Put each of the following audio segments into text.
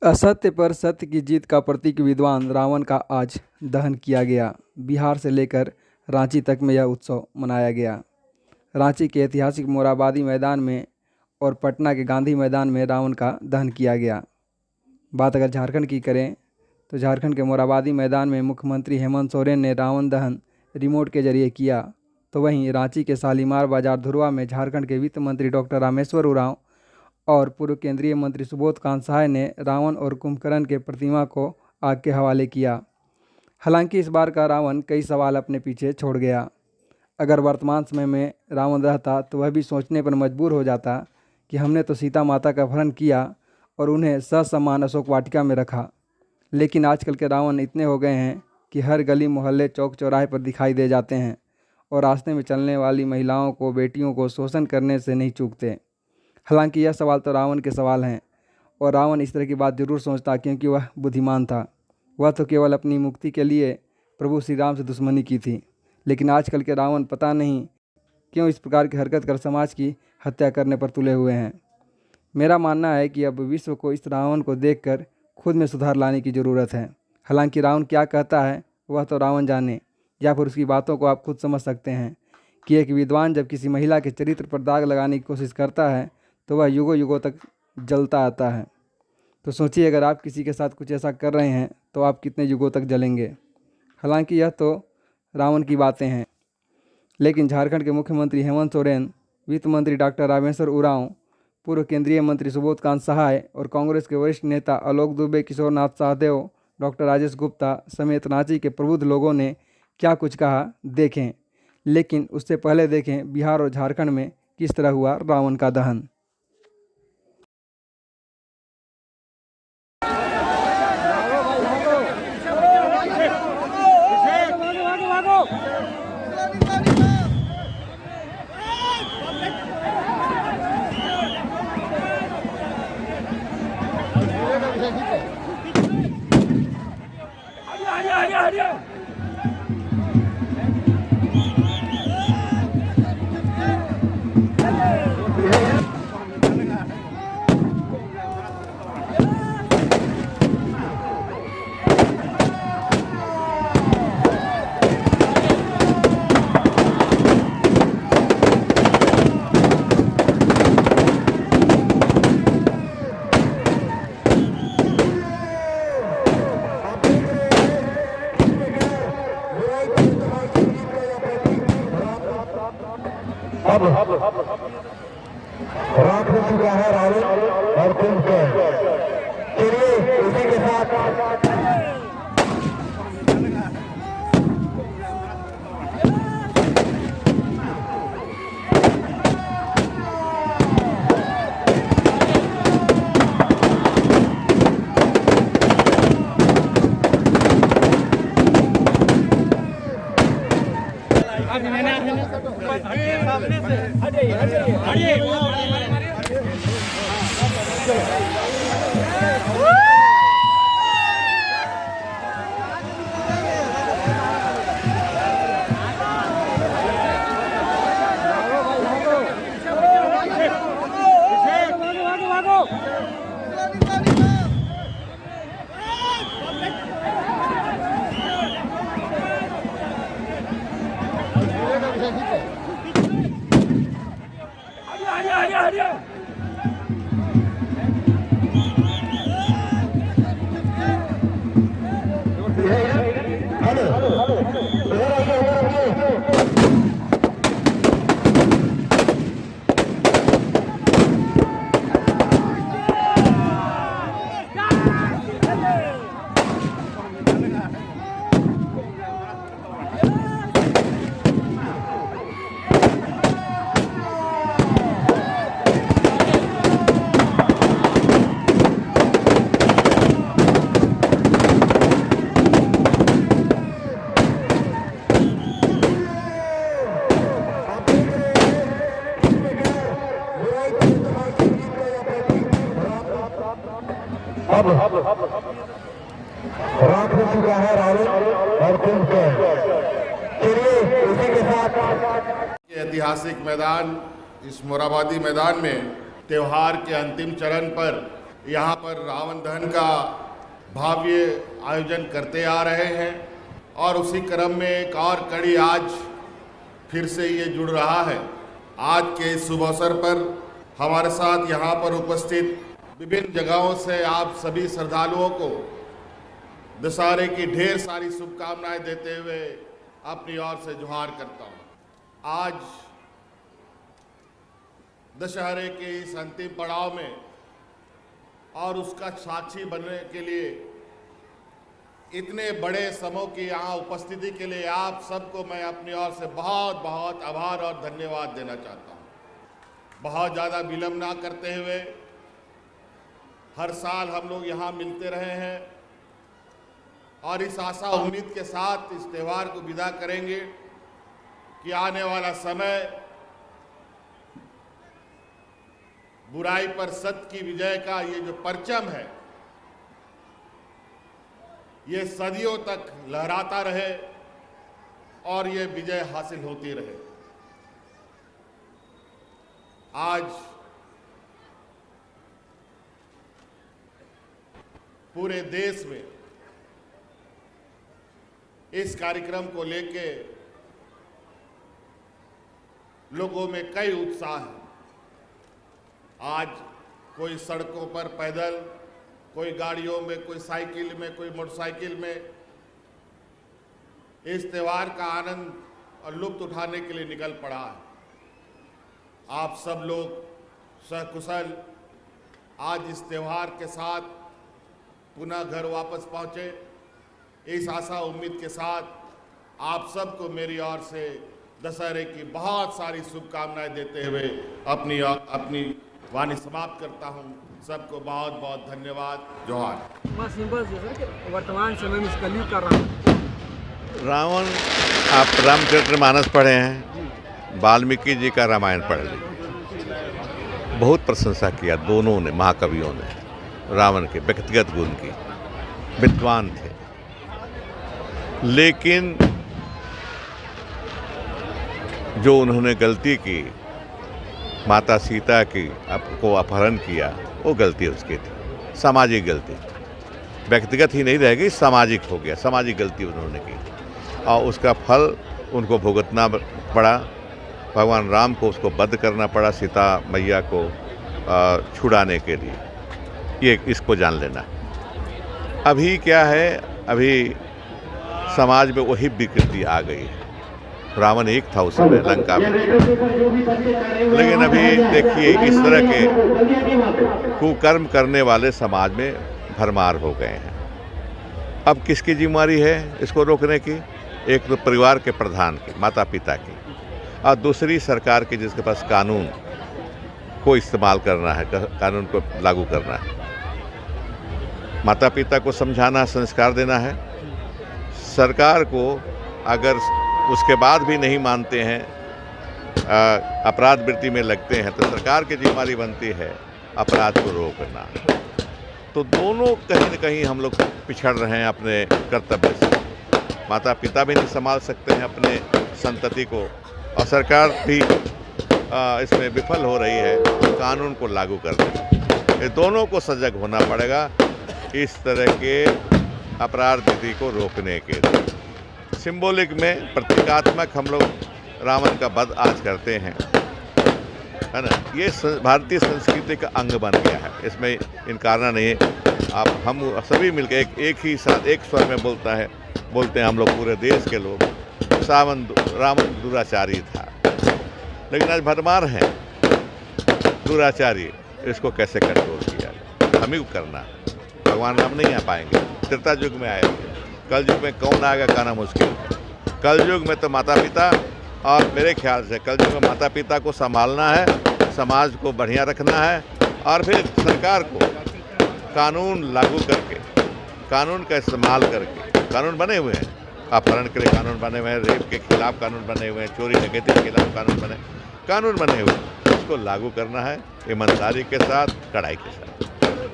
असत्य पर सत्य की जीत का प्रतीक विद्वान रावण का आज दहन किया गया। बिहार से लेकर रांची तक में यह उत्सव मनाया गया। रांची के ऐतिहासिक मोरहाबादी मैदान में और पटना के गांधी मैदान में रावण का दहन किया गया। बात अगर झारखंड की करें तो झारखंड के मोरहाबादी मैदान में मुख्यमंत्री हेमंत सोरेन ने रावण दहन रिमोट के जरिए किया, तो वहीं रांची के शालीमार बाजार धुरवा में झारखंड के वित्त मंत्री डॉक्टर रामेश्वर उरांव और पूर्व केंद्रीय मंत्री सुबोध कांत सहाय ने रावण और कुंभकर्ण के प्रतिमा को आग के हवाले किया। हालांकि इस बार का रावण कई सवाल अपने पीछे छोड़ गया। अगर वर्तमान समय में रावण रहता तो वह भी सोचने पर मजबूर हो जाता कि हमने तो सीता माता का अपहरण किया और उन्हें ससम्मान अशोक वाटिका में रखा। लेकिन आजकल के रावण इतने हो गए हैं कि हर गली मोहल्ले चौक चौराहे पर दिखाई दे जाते हैं और रास्ते में चलने वाली महिलाओं को, बेटियों को शोषण करने से नहीं चूकते। हालांकि यह सवाल तो रावण के सवाल हैं और रावण इस तरह की बात जरूर सोचता, क्योंकि वह बुद्धिमान था। वह तो केवल अपनी मुक्ति के लिए प्रभु श्री राम से दुश्मनी की थी। लेकिन आजकल के रावण पता नहीं क्यों इस प्रकार की हरकत कर समाज की हत्या करने पर तुले हुए हैं। मेरा मानना है कि अब विश्व को इस रावण को देखकर खुद में सुधार लाने की ज़रूरत है। हालांकि रावण क्या कहता है वह तो रावण जाने, या फिर उसकी बातों को आप खुद समझ सकते हैं कि एक विद्वान जब किसी महिला के चरित्र पर दाग लगाने की कोशिश करता है तो वह युगों युगों तक जलता आता है। तो सोचिए, अगर आप किसी के साथ कुछ ऐसा कर रहे हैं तो आप कितने युगों तक जलेंगे। हालांकि यह तो रावण की बातें हैं, लेकिन झारखंड के मुख्यमंत्री हेमंत सोरेन, वित्त मंत्री डॉक्टर रामेश्वर उरांव, पूर्व केंद्रीय मंत्री सुबोध कांत सहाय और कांग्रेस के वरिष्ठ नेता आलोक दुबे, किशोरनाथ शाहदेव, डॉक्टर राजेश गुप्ता समेत रांची के प्रबुद्ध लोगों ने क्या कुछ कहा, देखें। लेकिन उससे पहले देखें बिहार और झारखंड में किस तरह हुआ रावण का दहन। अब रात हो चुका है रावण और कुंभकर्ण। चलिए उसी के साथ अब रात हो चुका है रावण और कुंभकर्ण। चलिए उसी के साथ ऐतिहासिक मैदान, इस मोरहाबादी मैदान में त्योहार के अंतिम चरण पर यहाँ पर रावण दहन का भव्य आयोजन करते आ रहे हैं और उसी क्रम में एक और कड़ी आज फिर से ये जुड़ रहा है। आज के इस शुभ अवसर पर हमारे साथ यहाँ पर उपस्थित विभिन्न जगहों से आप सभी श्रद्धालुओं को दशहरे की ढेर सारी शुभकामनाएं देते हुए अपनी ओर से जोहार करता हूँ। आज दशहरे के इस अंतिम पड़ाव में और उसका साक्षी बनने के लिए इतने बड़े समूह की यहाँ उपस्थिति के लिए आप सबको मैं अपनी ओर से बहुत बहुत आभार और धन्यवाद देना चाहता हूँ। बहुत ज़्यादा विलंब ना करते हुए हर साल हम लोग यहाँ मिलते रहे हैं और इस आशा उम्मीद के साथ इस त्यौहार को विदा करेंगे कि आने वाला समय बुराई पर सत्य की विजय का ये जो परचम है ये सदियों तक लहराता रहे और ये विजय हासिल होती रहे। आज पूरे देश में इस कार्यक्रम को लेके लोगों में कई उत्साह है। आज कोई सड़कों पर पैदल, कोई गाड़ियों में, कोई साइकिल में, कोई मोटरसाइकिल में इस त्यौहार का आनंद और लुत्फ उठाने के लिए निकल पड़ा है। आप सब लोग सकुशल आज इस त्यौहार के साथ पुनः घर वापस पहुँचे। इस आशा उम्मीद के साथ आप सबको मेरी ओर से दशहरे की बहुत सारी शुभकामनाएं देते हुए अपनी वाणी समाप्त करता हूं। सबको बहुत बहुत धन्यवाद। जोहार। बस सिंपल से सर कि वर्तमान समय में इस कलयुग का रावण, आप रामचरितमानस पढ़े हैं, वाल्मीकि जी का रामायण पढ़ लीजिए। बहुत प्रशंसा किया दोनों ने, महाकवियों ने रावण के व्यक्तिगत गुण की। विद्वान थे, लेकिन जो उन्होंने गलती की, माता सीता को अपहरण किया, वो गलती उसकी थी, सामाजिक गलती। व्यक्तिगत ही नहीं रह गई, सामाजिक हो गया। सामाजिक गलती उन्होंने की और उसका फल उनको भुगतना पड़ा। भगवान राम को उसको वध करना पड़ा, सीता मैया को छुड़ाने के लिए। ये इसको जान लेना। अभी क्या है, अभी समाज में वही विकृति आ गई है। रावण एक था उस समय लंका में, लेकिन अभी देखिए इस तरह के कुकर्म करने वाले समाज में भरमार हो गए हैं। अब किसकी जिम्मेदारी है इसको रोकने की? एक तो परिवार के प्रधान की, माता पिता की, और दूसरी सरकार की, जिसके पास कानून को इस्तेमाल करना है, कानून को लागू करना है। माता पिता को समझाना, संस्कार देना है। सरकार को अगर उसके बाद भी नहीं मानते हैं, अपराध वृत्ति में लगते हैं, तो सरकार की जिम्मेदारी बनती है अपराध को रोकना। तो दोनों कहीं न कहीं हम लोग पिछड़ रहे हैं अपने कर्तव्य से। माता पिता भी नहीं संभाल सकते हैं अपने संतति को, और सरकार भी इसमें विफल हो रही है कानून को लागू करने। ये दोनों को सजग होना पड़ेगा इस तरह के अपराध विधि को रोकने के लिए। सिंबॉलिक में, प्रतीकात्मक हम लोग रावण का वध आज करते हैं, है ना। ये भारतीय संस्कृति का अंग बन गया है, इसमें इनकारना नहीं है। आप हम सभी मिलकर एक ही साथ एक स्वर में बोलते हैं हम लोग, पूरे देश के लोग, रावण दुराचारी था। लेकिन आज भरमार हैं दुराचारी, इसको कैसे कंट्रोल किया? हमें को करना। भगवान राम नहीं आ पाएंगे, त्रेता युग में आएंगे। कल युग में कौन आएगा कहना मुश्किल है। कल युग में तो माता पिता, और मेरे ख्याल से कल युग में माता पिता को संभालना है, समाज को बढ़िया रखना है, और फिर सरकार को कानून लागू करके, कानून का इस्तेमाल करके, कानून बने हुए हैं, अपहरण के लिए कानून बने हुए हैं, रेप के खिलाफ कानून बने हुए हैं, चोरी डकैती के खिलाफ कानून बने हुए हैं। उसको लागू करना है ईमानदारी के साथ, कड़ाई के साथ।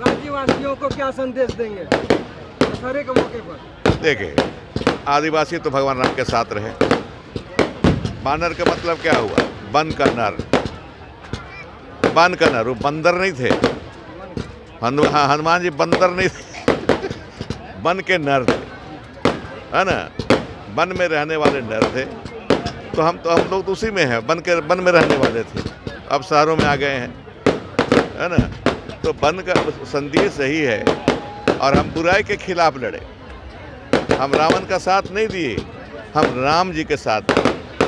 राज्यवासियों को क्या संदेश देंगे दशहरे के मौके पर? देखिए, आदिवासी तो भगवान राम के साथ रहे। बानर का मतलब क्या हुआ? वन का नर। वन का नर, वो बंदर नहीं थे, हनुमान जी बंदर नहीं थे, वन के नर थे, है ना, वन में रहने वाले नर थे। तो हम लोग तो उसी में हैं, वन में रहने वाले थे, अब शहरों में आ गए हैं, है ना। तो वन का संदेश यही है, और हम बुराई के खिलाफ लड़े, हम रावण का साथ नहीं दिए, हम राम जी के साथ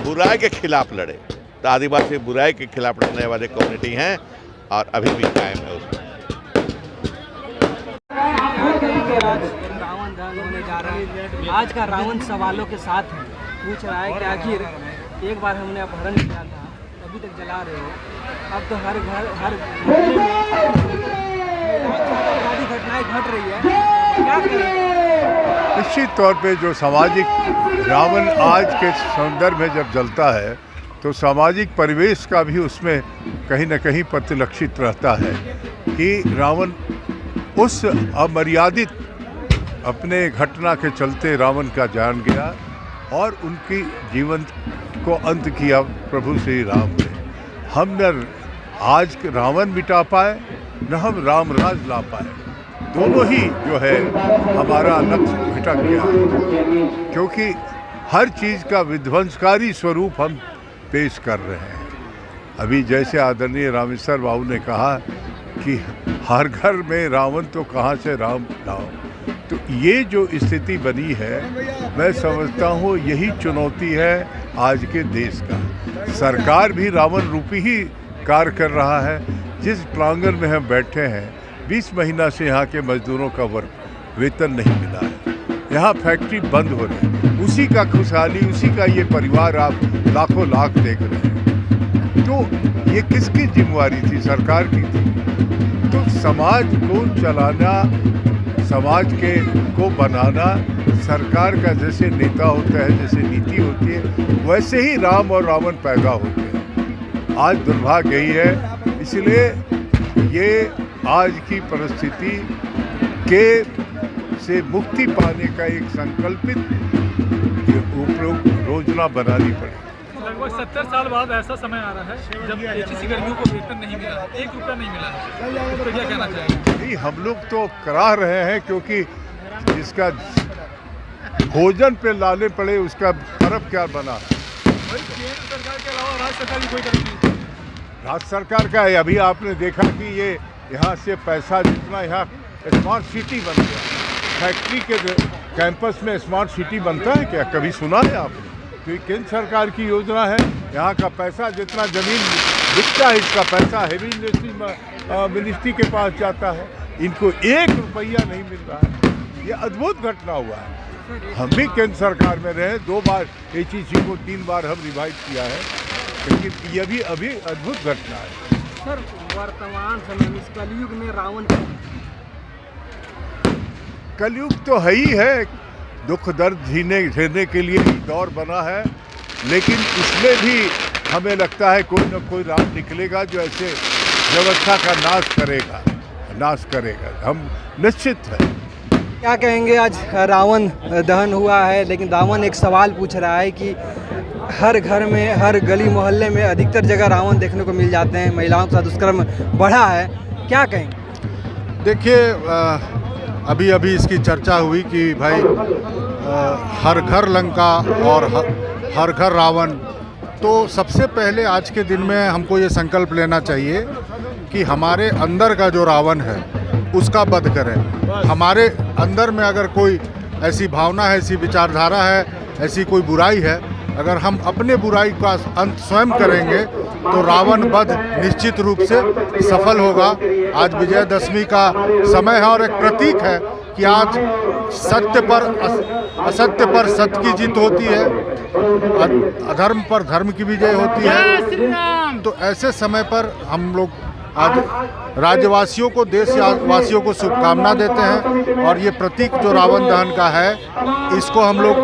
बुराई के खिलाफ लड़े। तो आदिवासी बुराई के खिलाफ लड़ने वाले कम्युनिटी हैं और अभी भी कायम है उसमें। रावण दहन होने जा रहा है। आज का रावण सवालों के साथ है, पूछ रहा है कि आखिर एक बार हमने अपहरण किया था, अभी तक जला रहे हो, अब तो हर घर हर बड़ी घटनाएं घट रही है, क्या करें? निश्चित तौर पे जो सामाजिक रावण आज के संदर्भ में जब जलता है तो सामाजिक परिवेश का भी उसमें कहीं न कहीं प्रतिलक्षित रहता है कि रावण उस अमर्यादित अपने घटना के चलते रावण का जान गया और उनकी जीवन को अंत किया प्रभु श्री राम ने। हम न आज रावण मिटा पाए न हम राम राज ला पाए, दोनों ही जो है हमारा लक्ष्य भटक गया, क्योंकि हर चीज़ का विध्वंसकारी स्वरूप हम पेश कर रहे हैं। अभी जैसे आदरणीय रामेश्वर बाबू ने कहा कि हर घर में रावण तो कहाँ से राम लाओ, तो ये जो स्थिति बनी है मैं समझता हूँ यही चुनौती है आज के देश का। सरकार भी रावण रूपी ही कार्य कर रहा है। जिस प्रांगण में हम बैठे हैं 20 महीना से यहाँ के मजदूरों का वेतन नहीं मिला है, यहाँ फैक्ट्री बंद हो रही है, उसी का खुशहाली, उसी का ये परिवार आप लाखों लाख देख रहे हैं। तो ये किसकी जिम्मेवारी थी? सरकार की थी। तो समाज को चलाना, समाज को बनाना सरकार का जैसे नेता होता है, जैसे नीति होती है, वैसे ही राम और रावण पैदा होते हैं। आज दुर्भाग्य यही है, इसलिए ये आज की परिस्थिति के से मुक्ति पाने का एक संकल्पित उपयोग योजना बनानी पड़ेगी। लगभग 70 साल बाद ऐसा समय आ रहा है जब एचईसी कर्मियों को वेतन नहीं मिला, 1 रुपया नहीं मिला, तो क्या कहना चाहेंगे? नहीं, हम लोग तो करा रहे हैं, क्योंकि जिसका भोजन पे लाने पड़े उसका फर्क क्या बना। केंद्र सरकार के अलावा राज्य सरकार की कोई गलती नहीं। राज्य सरकार का है। अभी आपने देखा कि ये यहाँ से पैसा जितना, यहाँ स्मार्ट सिटी बन गया, फैक्ट्री के कैंपस में स्मार्ट सिटी बनता है क्या? कभी सुना है आपने? तो ये केंद्र सरकार की योजना है। यहाँ का पैसा जितना जमीन बिकता है, इसका पैसा हेवी इंडस्ट्री मिनिस्ट्री के पास जाता है, इनको 1 रुपया नहीं मिल रहा है। ये अद्भुत घटना हुआ है। हम भी केंद्र सरकार में रहे, 2 बार एचईसी को 3 बार हम रिवाइव किया है, लेकिन ये भी अभी अद्भुत घटना है। सर, वर्तमान समय में इस कलयुग में रावण कलयुग तो है ही है, दुख दर्द झेलने के लिए दौर बना है, लेकिन इसमें भी हमें लगता है कोई न कोई राम निकलेगा जो ऐसे व्यवस्था का नाश करेगा। हम निश्चित है। क्या कहेंगे? आज रावण दहन हुआ है, लेकिन रावण एक सवाल पूछ रहा है कि हर घर में, हर गली मोहल्ले में अधिकतर जगह रावण देखने को मिल जाते हैं, महिलाओं के साथ दुष्कर्म बढ़ा है, क्या कहेंगे? देखिए, अभी अभी इसकी चर्चा हुई कि भाई हर घर लंका और हर घर रावण। तो सबसे पहले आज के दिन में हमको ये संकल्प लेना चाहिए कि हमारे अंदर का जो रावण है उसका वध करें। हमारे अंदर में अगर कोई ऐसी भावना है, ऐसी विचारधारा है, ऐसी कोई बुराई है, अगर हम अपने बुराई का अंत स्वयं करेंगे तो रावण वध निश्चित रूप से सफल होगा। आज विजयदशमी का समय है और एक प्रतीक है कि आज सत्य पर असत्य पर सत्य की जीत होती है, अधर्म पर धर्म की विजय होती है। तो ऐसे समय पर हम लोग आज राज्यवासियों को, देशवासियों को शुभकामना देते हैं, और ये प्रतीक जो रावण दहन का है, इसको हम लोग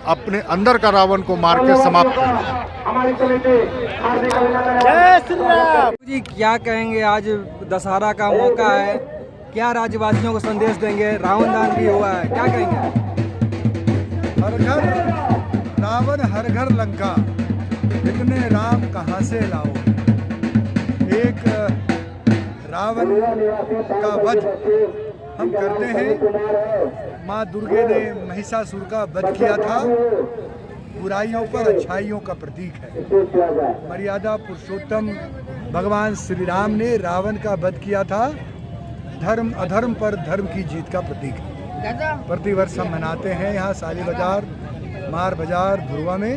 अपने अंदर का रावण को मार के समाप्त करें। जी, क्या कहेंगे? आज दशहरा का मौका है, क्या राज्यवासियों को संदेश देंगे? रावण दहन भी हुआ है, क्या कहेंगे? हर घर रावण हर घर लंका, इतने राम कहाँ से लाओ। एक रावण का वध हम करते हैं। माँ दुर्गे ने महिषासुर का वध किया था, बुराइयों पर अच्छाइयों का प्रतीक है। मर्यादा पुरुषोत्तम भगवान श्री राम ने रावण का वध किया था, धर्म अधर्म पर धर्म की जीत का प्रतीक है। प्रतिवर्ष हम मनाते हैं यहाँ साली बाजार, मार बाजार, धुरवा में।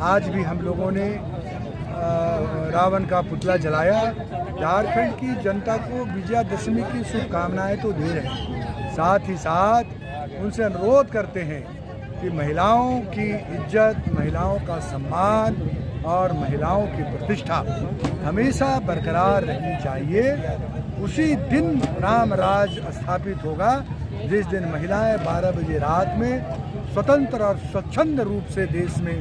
आज भी हम लोगों ने रावण का पुतला जलाया। झारखंड की जनता को विजयादशमी की शुभकामनाएं तो दे रहे हैं, साथ ही साथ उनसे अनुरोध करते हैं कि महिलाओं की इज्जत, महिलाओं का सम्मान और महिलाओं की प्रतिष्ठा हमेशा बरकरार रहनी चाहिए। उसी दिन राम राज स्थापित होगा जिस दिन महिलाएं 12 बजे रात में स्वतंत्र और स्वच्छंद रूप से देश में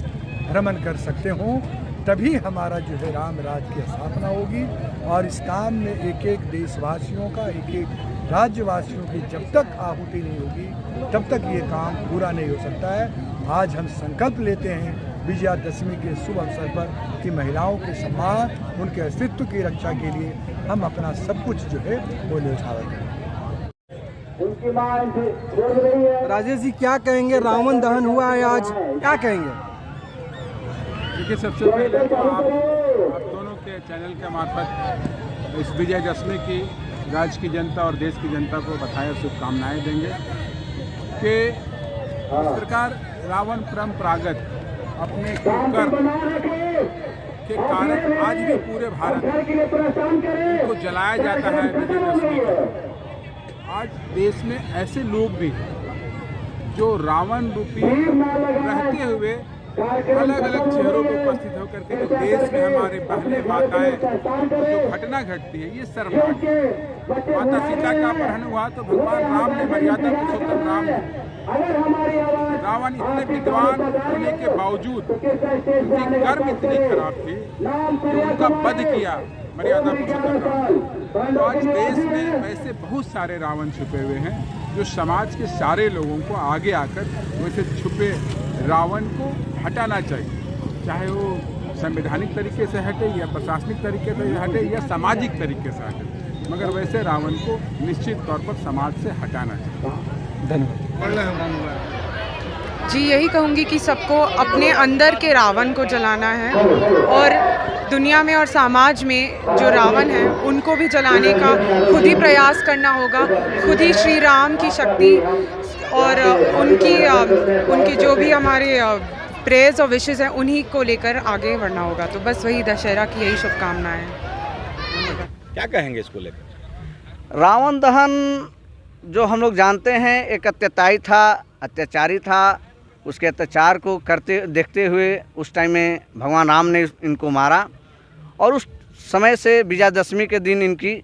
भ्रमण कर सकते हों, तभी हमारा जो है राम राज की स्थापना होगी। और इस काम में एक एक देशवासियों का, एक एक राज्यवासियों की जब तक आहुति नहीं होगी तब तक ये काम पूरा नहीं हो सकता है। आज हम संकल्प लेते हैं विजयादशमी के शुभ अवसर पर कि महिलाओं के सम्मान, उनके अस्तित्व की रक्षा के लिए हम अपना सब कुछ जो है वो न्यौछावर। राजेश जी क्या कहेंगे, रावण दहन हुआ है आज, क्या कहेंगे? देखिए, सबसे पहले तो आप दोनों के चैनल के मार्फत इस विजयदशमी की राज्य की जनता और देश की जनता को बधाई और शुभकामनाएं देंगे कि इस प्रकार रावण परंपरागत अपने कुकर्म के कारण आज भी पूरे भारत को जलाया जाता है विजयदशमी को। आज देश में ऐसे लोग भी हैं जो रावण रूपी रहते हुए अलग अलग चेहरों पर उपस्थित होकर के जो देश में हमारे बहनें माताएं जो घटना घटती है, ये शर्मनाक है। माता सीता का अपहरण हुआ तो भगवान राम ने, मर्यादा पुरुषोत्तम राम ने, रावण इतने विद्वान होने के बावजूद उनकी कर्म इतनी खराब थी कि उनका वध किया मर्यादा पुरुषोत्तम राम। तो आज देश में वैसे बहुत सारे रावण छुपे हुए हैं जो समाज के सारे लोगों को आगे आकर वैसे छुपे रावण को हटाना चाहिए, चाहे वो संवैधानिक तरीके से हटे या प्रशासनिक तरीके से हटे या सामाजिक तरीके से हटे, मगर वैसे रावण को निश्चित तौर पर समाज से हटाना चाहिए। धन्यवाद। जी, यही कहूँगी कि सबको अपने अंदर के रावण को जलाना है और दुनिया में और समाज में जो रावण हैं उनको भी जलाने का खुद ही प्रयास करना होगा। खुद ही श्री राम की शक्ति और उनकी जो भी हमारे प्रेयर्स और विशेस हैं उन्हीं को लेकर आगे बढ़ना होगा। तो बस वही दशहरा की यही शुभकामनाएं हैं। क्या कहेंगे इसको लेकर? रावण दहन जो हम लोग जानते हैं एक अत्याचारी था, उसके अत्याचार को करते देखते हुए उस टाइम में भगवान राम ने इनको मारा और उस समय से विजयादशमी के दिन इनकी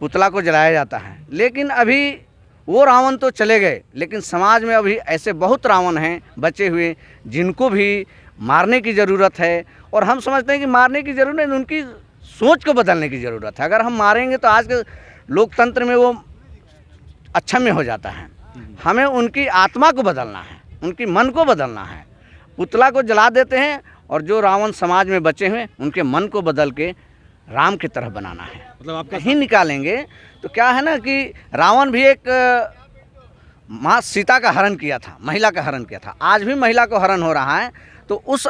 पुतला को जलाया जाता है। लेकिन अभी वो रावण तो चले गए, लेकिन समाज में अभी ऐसे बहुत रावण हैं बचे हुए जिनको भी मारने की ज़रूरत है। और हम समझते हैं कि मारने की ज़रूरत नहीं, उनकी सोच को बदलने की ज़रूरत है। अगर हम मारेंगे तो आज के लोकतंत्र में वो अक्षम्य हो जाता है। हमें उनकी आत्मा को बदलना है, उनकी मन को बदलना है। पुतला को जला देते हैं और जो रावण समाज में बचे हुए उनके मन को बदल के राम की तरह बनाना है। मतलब आप कहीं निकालेंगे तो क्या है ना कि रावण भी एक माँ सीता का हरण किया था, महिला का हरण किया था, आज भी महिला को हरण हो रहा है। तो उस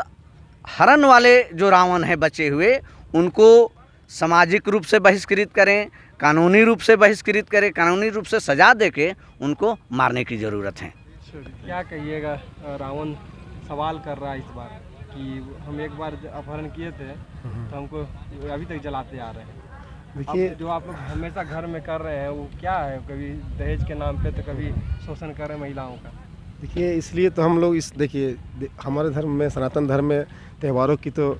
हरण वाले जो रावण हैं बचे हुए उनको सामाजिक रूप से बहिष्कृत करें, कानूनी रूप से बहिष्कृत करें, कानूनी रूप से सजा देके उनको मारने की ज़रूरत है। क्या कहिएगा, रावण सवाल कर रहा है इस बार कि हम एक बार अपहरण किए थे तो हमको अभी तक जलाते आ रहे हैं। देखिए, जो आप लोग हमेशा घर में कर रहे हैं वो क्या है? कभी दहेज के नाम पे तो कभी शोषण कर रहे हैं महिलाओं का। देखिए, इसलिए तो हम लोग देखिए हमारे धर्म में, सनातन धर्म में त्योहारों की तो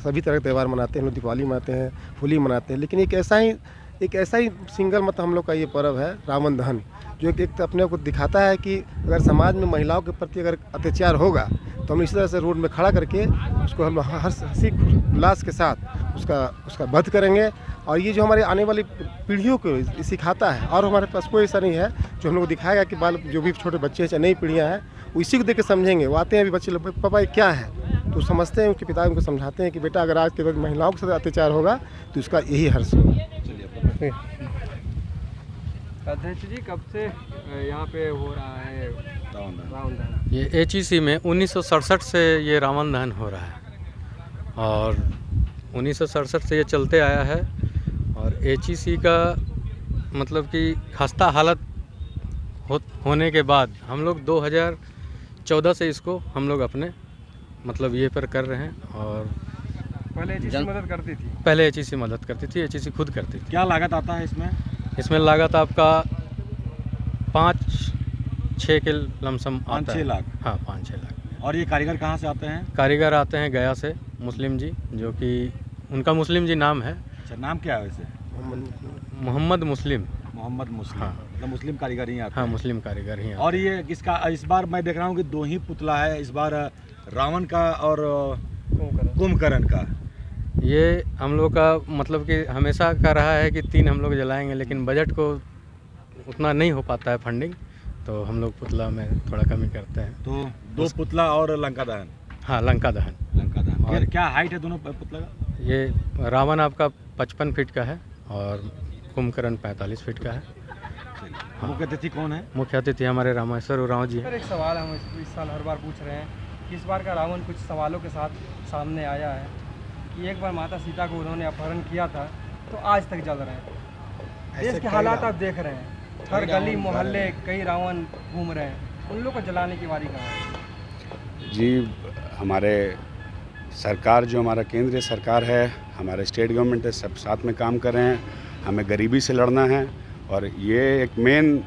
सभी तरह के त्यौहार मनाते हैं। लोग दिवाली मनाते हैं, होली मनाते हैं, लेकिन एक ऐसा ही सिंगल मत हम लोग का ये पर्व है रावण दहन, जो एक अपने को दिखाता है कि अगर समाज में महिलाओं के प्रति अगर अत्याचार होगा तो हम इसी तरह से रोड में खड़ा करके उसको हम हंसी उल्लास के साथ उसका वध करेंगे। और ये जो हमारे आने वाली पीढ़ियों को सिखाता है, और हमारे पास कोई ऐसा नहीं है जो हम लोग दिखाएगा कि बाल जो भी छोटे बच्चे हैं चाहे नई पीढ़ियाँ हैं वो इसी को देख के समझेंगे। वो आते हैं अभी बच्चे लोग, पापा ये क्या है, तो समझते हैं, उनके पिता उनको समझाते हैं कि बेटा अगर आज के वक्त महिलाओं के साथ अत्याचार होगा तो उसका यही हर्ष होगा। अध्यक्ष जी, कब से यहाँ पे हो रहा है रावण दहन? ये एचईसी में 1967 से ये रावण दहन हो रहा है और 1967 से ये चलते आया है। और एचईसी का मतलब कि खस्ता हालत होने के बाद हम लोग 2014 से इसको हम लोग अपने मतलब ये पर कर रहे हैं। और पहले एचईसी मदद करती थी? पहले एचईसी मदद करती थी, एचईसी खुद करती थी। क्या लागत आता है इसमें? इसमें लागत आपका 5-6 के लमसम आता है। 5-6 लाख? हाँ, 5-6 लाख। और ये कारीगर कहाँ से आते हैं? कारीगर आते हैं गया से, मुस्लिम जी, जो कि उनका मुस्लिम जी नाम है। अच्छा, नाम क्या है वैसे? मोहम्मद मुस्लिम। मोहम्मद मुस्लिम। हाँ, मतलब मुस्लिम कारीगर ही आते हैं। हाँ, मुस्लिम कारीगर ही आते और ये इसका इस बार मैं देख रहा हूँ कि 2 ही पुतला है इस बार, रावण का और कुंभकर्ण का। ये हम लोग का मतलब कि हमेशा का रहा है कि 3 हम लोग जलाएंगे, लेकिन बजट को उतना नहीं हो पाता है फंडिंग, तो हम लोग पुतला में थोड़ा कमी करते हैं। तो 2 पुतला और लंका दहन? हाँ, लंका दहन। लंका दहन। और क्या हाइट है दोनों पुतला का? ये रावण आपका 55 फीट का है और कुंभकर्ण 45 फीट का है। हाँ। मुख्य अतिथि कौन है? मुख्य अतिथि हमारे रामेश्वर उरांव जी हैं। एक सवाल हम इस साल हर बार पूछ रहे हैं कि इस बार का रावण कुछ सवालों के साथ सामने आया है कि एक बार माता सीता को उन्होंने अपहरण किया था, तो आज तक जल रहे हैं। देश के हालात आप देख रहे हैं, हर गली मोहल्ले कई रावण घूम रहे हैं, उन लोग को जलाने की बारी कहाँ है? जी, हमारे सरकार जो हमारा केंद्रीय सरकार है, हमारे स्टेट गवर्नमेंट है, सब साथ में काम कर रहे हैं। हमें गरीबी से लड़ना है और ये एक मेन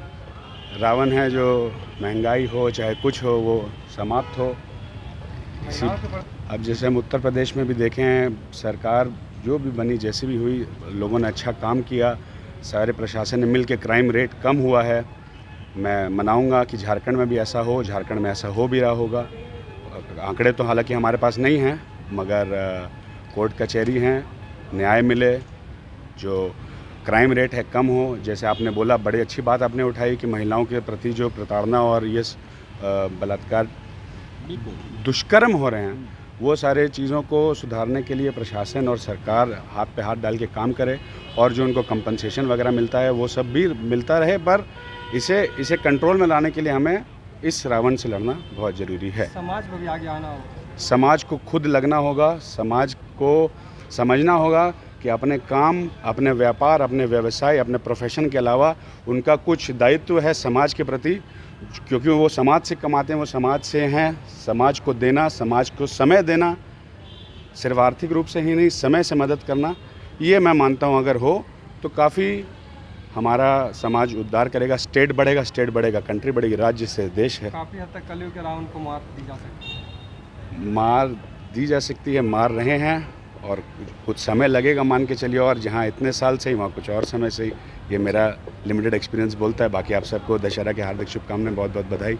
रावण है जो महंगाई हो चाहे कुछ हो वो समाप्त हो। अब जैसे हम उत्तर प्रदेश में भी देखें हैं, सरकार जो भी बनी जैसी भी हुई, लोगों ने अच्छा काम किया, सारे प्रशासन ने मिल के क्राइम रेट कम हुआ है। मैं मनाऊंगा कि झारखंड में भी ऐसा हो, झारखंड में ऐसा हो भी रहा होगा। आंकड़े तो हालांकि हमारे पास नहीं हैं, मगर कोर्ट कचहरी हैं, न्याय मिले, जो क्राइम रेट है कम हो। जैसे आपने बोला, बड़ी अच्छी बात आपने उठाई कि महिलाओं के प्रति जो प्रताड़ना और ये बलात्कार दुष्कर्म हो रहे हैं, वो सारे चीज़ों को सुधारने के लिए प्रशासन और सरकार हाथ पे हाथ डाल के काम करे और जो उनको कंपनसेशन वगैरह मिलता है वो सब भी मिलता रहे। पर इसे कंट्रोल में लाने के लिए हमें इस रावण से लड़ना बहुत ज़रूरी है। समाज को भी आगे आना होगा, समाज को खुद लगना होगा, समाज को समझना होगा कि अपने काम, अपने व्यापार, अपने व्यवसाय, अपने प्रोफेशन के अलावा उनका कुछ दायित्व है समाज के प्रति, क्योंकि वो समाज से कमाते हैं, वो समाज से हैं। समाज को देना, समाज को समय देना, सिर्फ आर्थिक रूप से ही नहीं, समय से मदद करना, ये मैं मानता हूँ अगर हो तो काफ़ी हमारा समाज उद्धार करेगा, स्टेट बढ़ेगा, कंट्री बढ़ेगी, राज्य से देश है। काफ़ी हद तक कलयुग के रावण को मार दी जा सकती है। मार दी जा सकती है, मार रहे हैं और कुछ समय लगेगा मान के चलिए, और जहाँ इतने साल से ही वहाँ कुछ और समय से ही। ये मेरा लिमिटेड एक्सपीरियंस बोलता है। बाकी आप सबको दशहरा की हार्दिक शुभकामनाएं, बहुत बहुत बधाई।